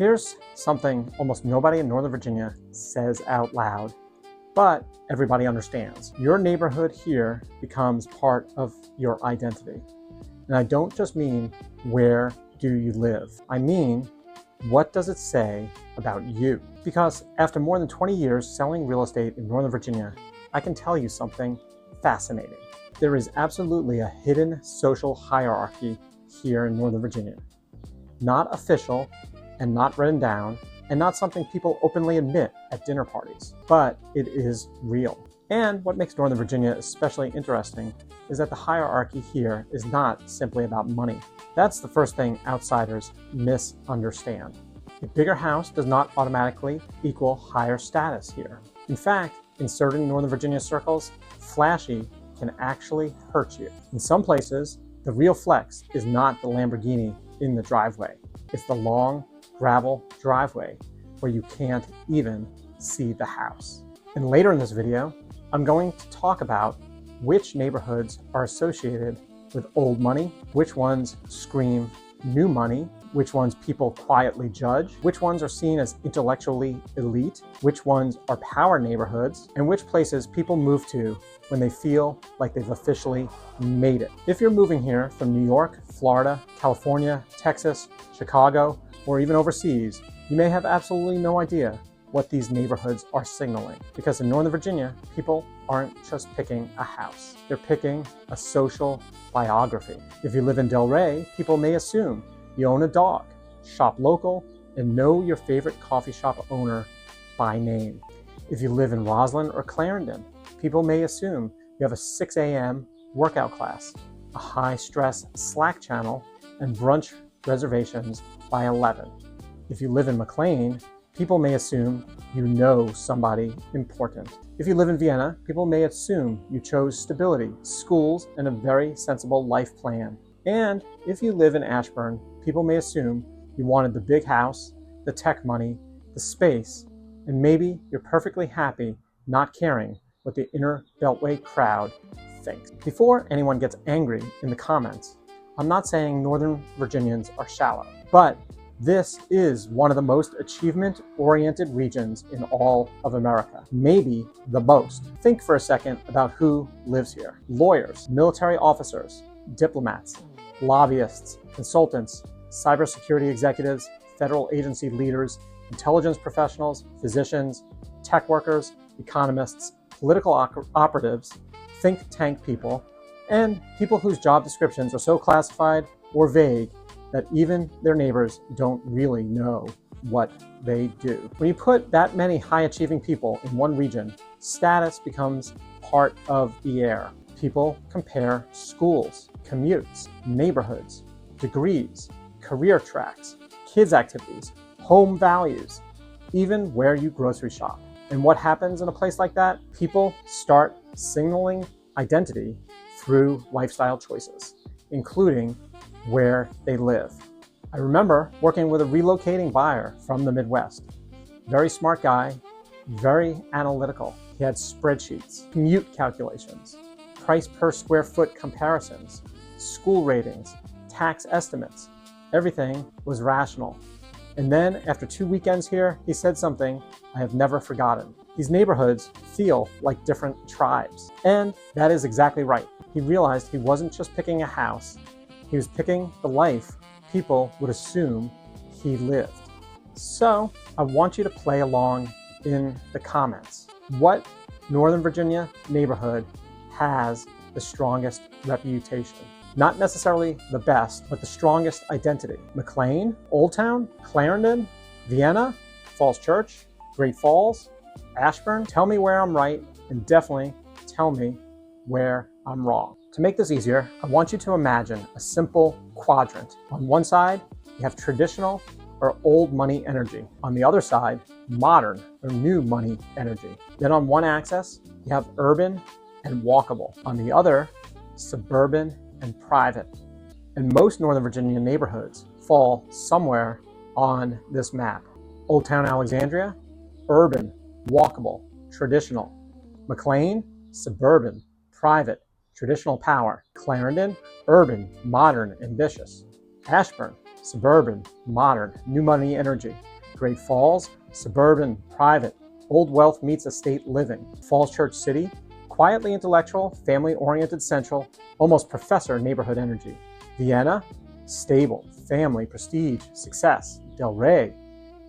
Here's something almost nobody in Northern Virginia says out loud, but everybody understands. Your neighborhood here becomes part of your identity. And I don't just mean where do you live. I mean, what does it say about you? Because after more than 20 years selling real estate in Northern Virginia, I can tell you something fascinating. There is absolutely a hidden social hierarchy here in Northern Virginia. Not official and not written down, and not something people openly admit at dinner parties, but it is real. And what makes Northern Virginia especially interesting is that the hierarchy here is not simply about money. That's the first thing outsiders misunderstand. A bigger house does not automatically equal higher status here. In fact, in certain Northern Virginia circles, flashy can actually hurt you. In some places, the real flex is not the Lamborghini in the driveway. It's the long gravel driveway where you can't even see the house. And later in this video, I'm going to talk about which neighborhoods are associated with old money, which ones scream new money, which ones people quietly judge, which ones are seen as intellectually elite, which ones are power neighborhoods, and which places people move to when they feel like they've officially made it. If you're moving here from New York, Florida, California, Texas, Chicago, or even overseas, you may have absolutely no idea what these neighborhoods are signaling. Because in Northern Virginia, people aren't just picking a house. They're picking a social biography. If you live in Delray, people may assume you own a dog, shop local, and know your favorite coffee shop owner by name. If you live in Roslyn or Clarendon, people may assume you have a 6 a.m. workout class, a high-stress Slack channel, and brunch reservations by 11. If you live in McLean, people may assume you know somebody important. If you live in Vienna, people may assume you chose stability, schools, and a very sensible life plan. And if you live in Ashburn, people may assume you wanted the big house, the tech money, the space, and maybe you're perfectly happy not caring what the inner Beltway crowd thinks. Before anyone gets angry in the comments, I'm not saying Northern Virginians are shallow, but this is one of the most achievement-oriented regions in all of America, maybe the most. Think for a second about who lives here. Lawyers, military officers, diplomats, lobbyists, consultants, cybersecurity executives, federal agency leaders, intelligence professionals, physicians, tech workers, economists, political operatives, think tank people, and people whose job descriptions are so classified or vague that even their neighbors don't really know what they do. When you put that many high-achieving people in one region, status becomes part of the air. People compare schools, commutes, neighborhoods, degrees, career tracks, kids' activities, home values, even where you grocery shop. And what happens in a place like that? People start signaling identity through lifestyle choices, including where they live. I remember working with a relocating buyer from the Midwest. Very smart guy, very analytical. He had spreadsheets, commute calculations, price per square foot comparisons, school ratings, tax estimates. Everything was rational. And then after 2 weekends here, he said something I have never forgotten. These neighborhoods feel like different tribes. And that is exactly right. He realized he wasn't just picking a house, he was picking the life people would assume he lived. So I want you to play along in the comments. What Northern Virginia neighborhood has the strongest reputation? Not necessarily the best, but the strongest identity. McLean, Old Town, Clarendon, Vienna, Falls Church, Great Falls, Ashburn. Tell me where I'm right, and definitely tell me where I'm wrong. To make this easier, I want you to imagine a simple quadrant. On one side, you have traditional or old money energy. On the other side, modern or new money energy. Then on one axis, you have urban and walkable. On the other, suburban and private. And most Northern Virginia neighborhoods fall somewhere on this map. Old Town Alexandria, urban, walkable, traditional. McLean, suburban, private, traditional power. Clarendon, urban, modern, ambitious. Ashburn, suburban, modern, new money energy. Great Falls, suburban, private, old wealth meets estate living. Falls Church City, quietly intellectual, family-oriented central, almost professor neighborhood energy. Vienna, stable, family, prestige, success. Del Rey,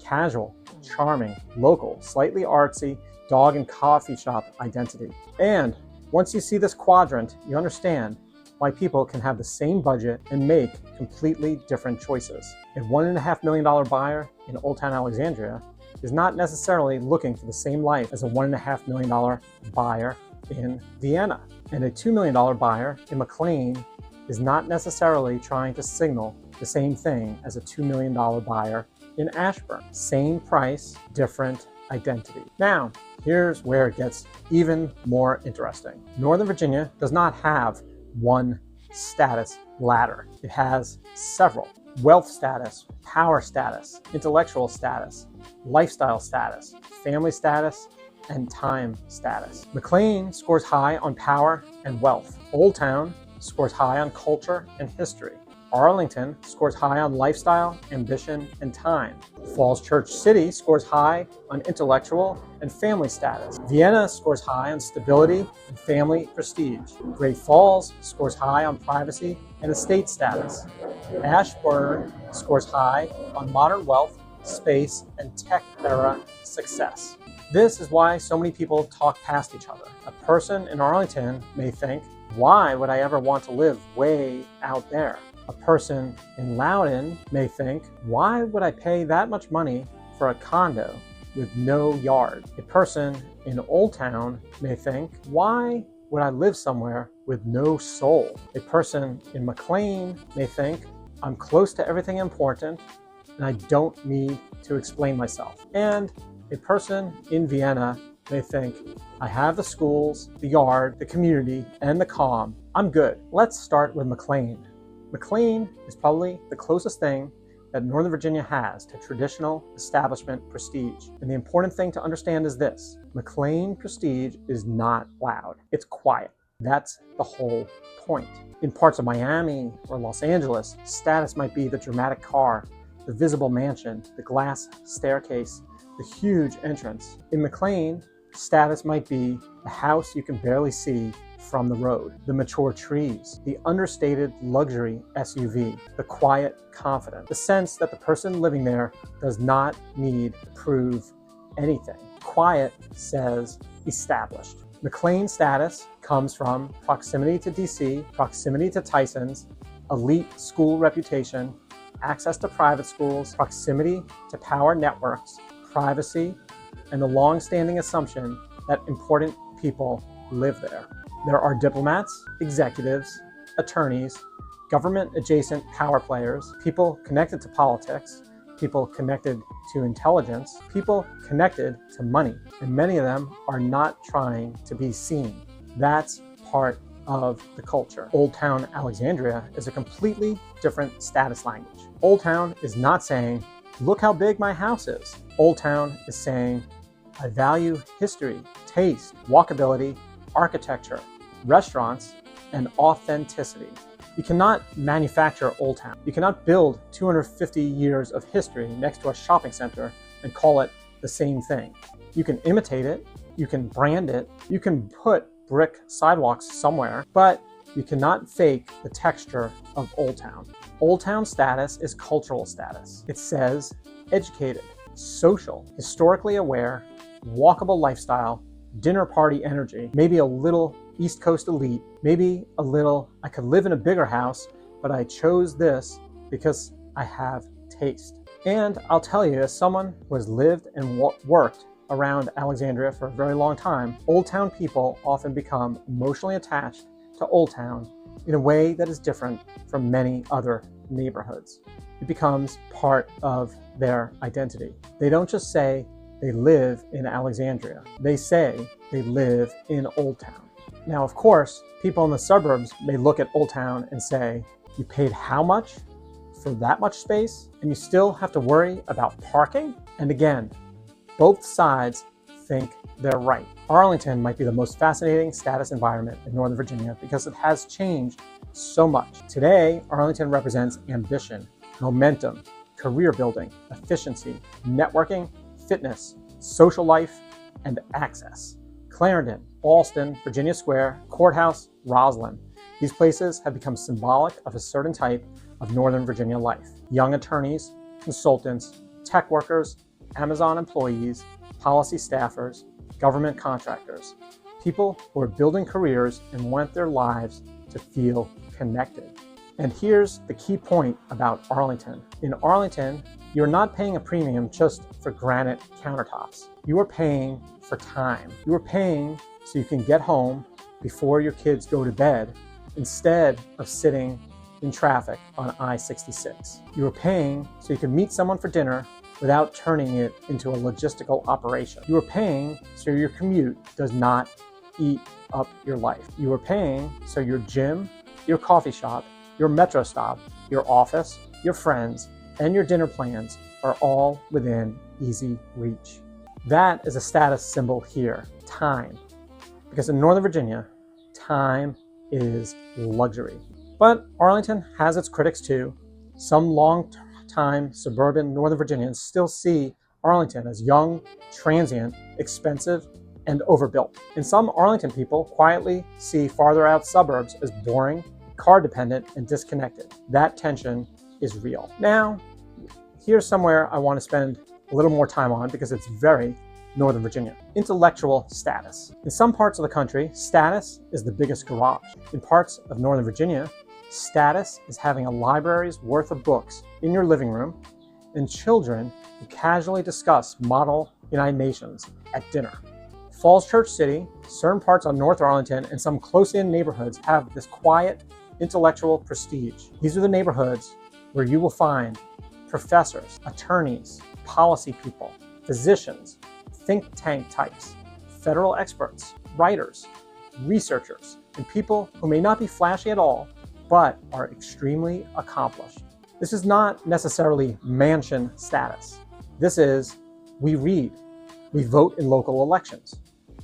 casual, charming, local, slightly artsy, dog and coffee shop identity. And once you see this quadrant, you understand why people can have the same budget and make completely different choices. A $1.5 million buyer in Old Town Alexandria is not necessarily looking for the same life as a $1.5 million buyer in Vienna. And a $2 million buyer in McLean is not necessarily trying to signal the same thing as a $2 million buyer in Ashburn. Same price, different identity. Now, here's where it gets even more interesting. Northern Virginia does not have one status ladder. It has several. Wealth status, power status, intellectual status, lifestyle status, family status, and time status. McLean scores high on power and wealth. Old Town scores high on culture and history. Arlington scores high on lifestyle, ambition, and time. Falls Church City scores high on intellectual and family status. Vienna scores high on stability and family prestige. Great Falls scores high on privacy and estate status. Ashburn scores high on modern wealth, space, and tech era success. This is why so many people talk past each other. A person in Arlington may think, why would I ever want to live way out there? A person in Loudoun may think, why would I pay that much money for a condo with no yard? A person in Old Town may think, why would I live somewhere with no soul? A person in McLean may think, I'm close to everything important and I don't need to explain myself. And a person in Vienna may think, I have the schools, the yard, the community, and the calm. I'm good. Let's start with McLean. McLean is probably the closest thing that Northern Virginia has to traditional establishment prestige. And the important thing to understand is this: McLean prestige is not loud. It's quiet. That's the whole point. In parts of Miami or Los Angeles, status might be the dramatic car, the visible mansion, the glass staircase, the huge entrance. In McLean, status might be the house you can barely see from the road, the mature trees, the understated luxury SUV, the quiet confidence, the sense that the person living there does not need to prove anything. Quiet says established. McLean status comes from proximity to DC, proximity to Tyson's, elite school reputation, access to private schools, proximity to power networks, privacy, and the long-standing assumption that important people live there. There are diplomats, executives, attorneys, government-adjacent power players, people connected to politics, people connected to intelligence, people connected to money, and many of them are not trying to be seen. That's part of the culture. Old Town Alexandria is a completely different status language. Old Town is not saying, look how big my house is. Old Town is saying, I value history, taste, walkability, architecture, restaurants, and authenticity. You cannot manufacture Old Town. You cannot build 250 years of history next to a shopping center and call it the same thing. You can imitate it, you can brand it, you can put brick sidewalks somewhere, but you cannot fake the texture of Old Town. Old Town status is cultural status. It says educated, social, historically aware, walkable lifestyle, dinner party energy, maybe a little East Coast elite, maybe a little, I could live in a bigger house, but I chose this because I have taste. And I'll tell you, as someone who has lived and worked around Alexandria for a very long time, Old Town people often become emotionally attached to Old Town in a way that is different from many other neighborhoods. It becomes part of their identity. They don't just say they live in Alexandria. They say they live in Old Town. Now, of course, people in the suburbs may look at Old Town and say, you paid how much for that much space, and you still have to worry about parking? And again, both sides think they're right. Arlington might be the most fascinating status environment in Northern Virginia because it has changed so much. Today, Arlington represents ambition, momentum, career building, efficiency, networking, fitness, social life, and access. Clarendon, Alston, Virginia Square, Courthouse, Roslyn. These places have become symbolic of a certain type of Northern Virginia life. Young attorneys, consultants, tech workers, Amazon employees, policy staffers, government contractors, people who are building careers and want their lives to feel connected. And here's the key point about Arlington. In Arlington, you're not paying a premium just for granite countertops. You are paying for time. You are paying so you can get home before your kids go to bed instead of sitting in traffic on I-66. You are paying so you can meet someone for dinner without turning it into a logistical operation. You are paying so your commute does not eat up your life. You are paying so your gym, your coffee shop, your metro stop, your office, your friends, and your dinner plans are all within easy reach. That is a status symbol here, time. Because in Northern Virginia, time is luxury. But Arlington has its critics too. Some long-time suburban Northern Virginians still see Arlington as young, transient, expensive, and overbuilt. And some Arlington people quietly see farther out suburbs as boring, car-dependent, and disconnected. That tension is real. Now, here's somewhere I want to spend a little more time on because it's very Northern Virginia. Intellectual status. In some parts of the country, status is the biggest garage. In parts of Northern Virginia, status is having a library's worth of books in your living room and children who casually discuss model United Nations at dinner. Falls Church City, certain parts on North Arlington, and some close-in neighborhoods have this quiet, intellectual prestige. These are the neighborhoods where you will find professors, attorneys, policy people, physicians, think tank types, federal experts, writers, researchers, and people who may not be flashy at all, but are extremely accomplished. This is not necessarily mansion status. This is, we read, we vote in local elections.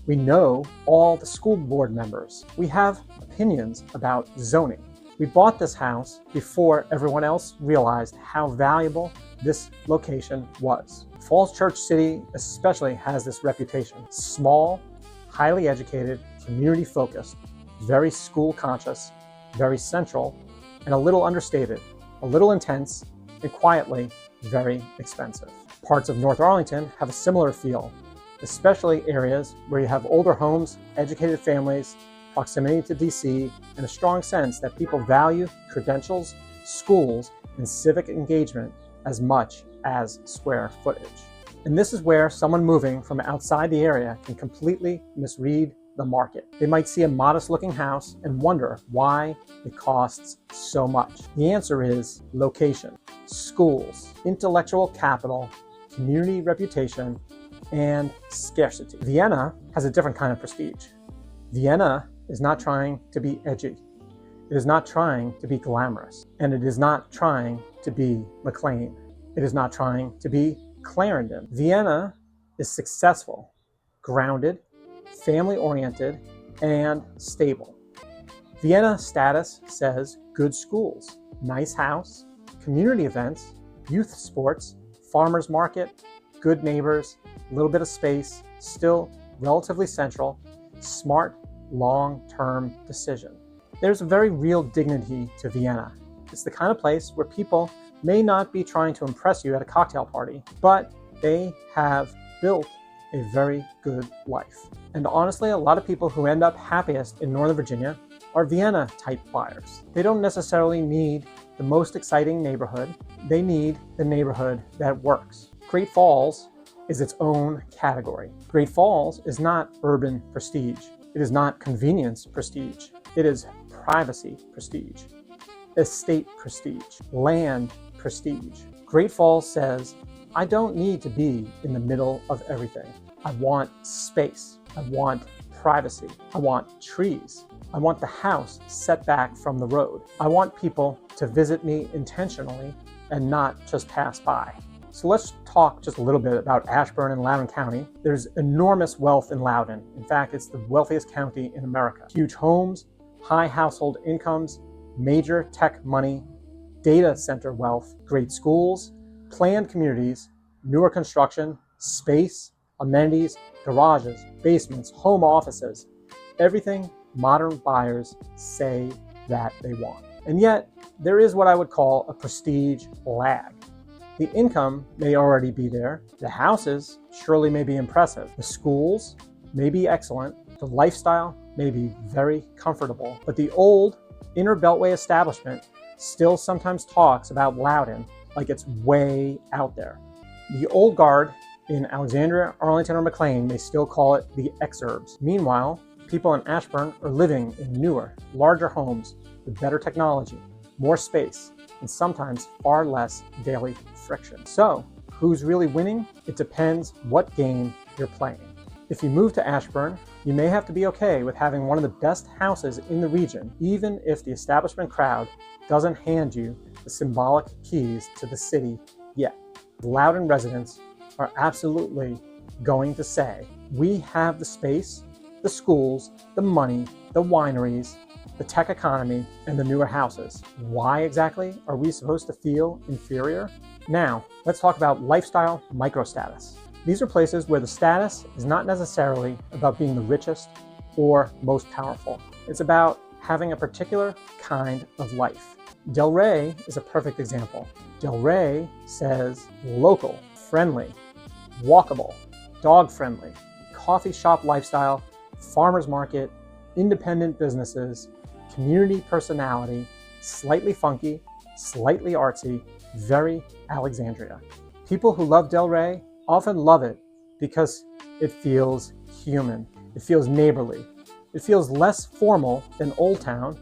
We know all the school board members. We have opinions about zoning. We bought this house before everyone else realized how valuable this location was. Falls Church City especially has this reputation. Small, highly educated, community-focused, very school-conscious, very central, and a little understated, a little intense, and quietly very expensive. Parts of North Arlington have a similar feel, especially areas where you have older homes, educated families, proximity to DC, and a strong sense that people value credentials, schools, and civic engagement as much as square footage. And this is where someone moving from outside the area can completely misread the market. They might see a modest-looking house and wonder why it costs so much. The answer is location, schools, intellectual capital, community reputation, and scarcity. Vienna has a different kind of prestige. Vienna is not trying to be edgy. It is not trying to be glamorous. And it is not trying to be McLean. It is not trying to be Clarendon. Vienna is successful, grounded, family-oriented, and stable. Vienna status says good schools, nice house, community events, youth sports, farmers market, good neighbors, a little bit of space, still relatively central, smart, long-term decision. There's a very real dignity to Vienna. It's the kind of place where people may not be trying to impress you at a cocktail party, but they have built a very good life. And honestly, a lot of people who end up happiest in Northern Virginia are Vienna-type buyers. They don't necessarily need the most exciting neighborhood. They need the neighborhood that works. Great Falls is its own category. Great Falls is not urban prestige. It is not convenience prestige. It is privacy prestige, estate prestige, land prestige. Great Falls says, I don't need to be in the middle of everything. I want space. I want privacy. I want trees. I want the house set back from the road. I want people to visit me intentionally and not just pass by. So let's talk just a little bit about Ashburn and Loudoun County. There's enormous wealth in Loudoun. In fact, it's the wealthiest county in America. Huge homes, high household incomes, major tech money, data center wealth, great schools, planned communities, newer construction, space, amenities, garages, basements, home offices, everything modern buyers say that they want. And yet, there is what I would call a prestige lag. The income may already be there, the houses surely may be impressive, the schools may be excellent, the lifestyle may be very comfortable, but the old inner Beltway establishment still sometimes talks about Loudoun like it's way out there. The old guard in Alexandria, Arlington, or McLean may still call it the exurbs. Meanwhile, people in Ashburn are living in newer, larger homes with better technology, more space, and sometimes far less daily friction. So, who's really winning? It depends what game you're playing. If you move to Ashburn, you may have to be okay with having one of the best houses in the region, even if the establishment crowd doesn't hand you the symbolic keys to the city yet. Loudoun residents are absolutely going to say, we have the space, the schools, the money, the wineries, the tech economy, and the newer houses. Why exactly are we supposed to feel inferior? Now, let's talk about lifestyle microstatus. These are places where the status is not necessarily about being the richest or most powerful. It's about having a particular kind of life. Delray is a perfect example. Delray says local, friendly, walkable, dog-friendly, coffee shop lifestyle, farmers market, independent businesses, community personality, slightly funky, slightly artsy, very Alexandria. People who love Delray often love it because it feels human, it feels neighborly, it feels less formal than Old Town,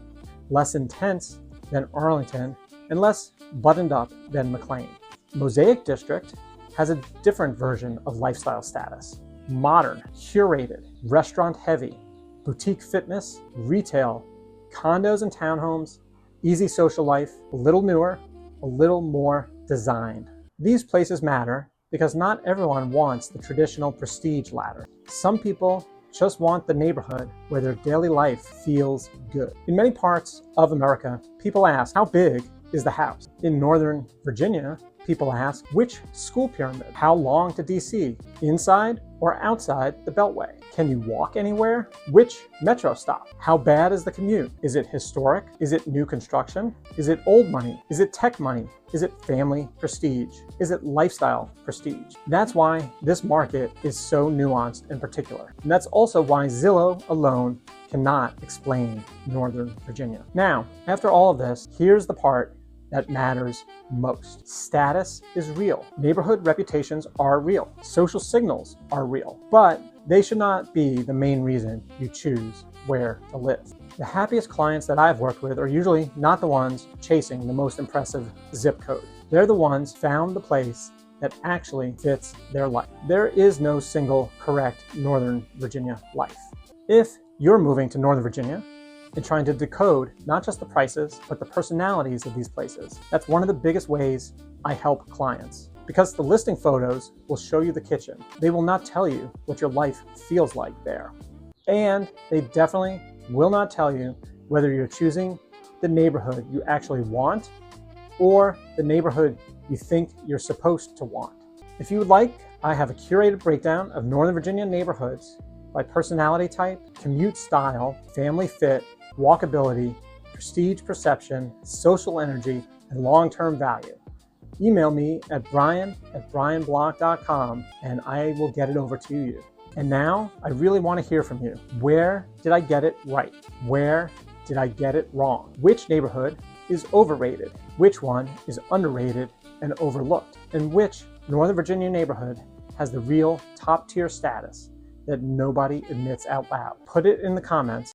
less intense than Arlington, and less buttoned up than McLean. Mosaic District has a different version of lifestyle status. Modern, curated, restaurant-heavy, boutique fitness, retail, condos and townhomes, easy social life, a little newer, a little more designed. These places matter because not everyone wants the traditional prestige ladder. Some people just want the neighborhood where their daily life feels good. In many parts of America, people ask, how big is the house? In Northern Virginia, people ask, which school pyramid? How long to DC? Inside or outside the Beltway? Can you walk anywhere? Which metro stop? How bad is the commute? Is it historic? Is it new construction? Is it old money? Is it tech money? Is it family prestige? Is it lifestyle prestige? That's why this market is so nuanced and particular. And that's also why Zillow alone cannot explain Northern Virginia. Now, after all of this, here's the part that matters most. Status is real. Neighborhood reputations are real. Social signals are real. But they should not be the main reason you choose where to live. The happiest clients that I've worked with are usually not the ones chasing the most impressive zip code. They're the ones found the place that actually fits their life. There is no single correct Northern Virginia life. If you're moving to Northern Virginia and trying to decode not just the prices, but the personalities of these places, that's one of the biggest ways I help clients. Because the listing photos will show you the kitchen. They will not tell you what your life feels like there. And they definitely will not tell you whether you're choosing the neighborhood you actually want or the neighborhood you think you're supposed to want. If you would like, I have a curated breakdown of Northern Virginia neighborhoods by personality type, commute style, family fit, walkability, prestige perception, social energy, and long-term value. Email me at brian@brianblock.com and I will get it over to you. And now I really want to hear from you. Where did I get it right? Where did I get it wrong? Which neighborhood is overrated? Which one is underrated and overlooked? And which Northern Virginia neighborhood has the real top tier status that nobody admits out loud? Put it in the comments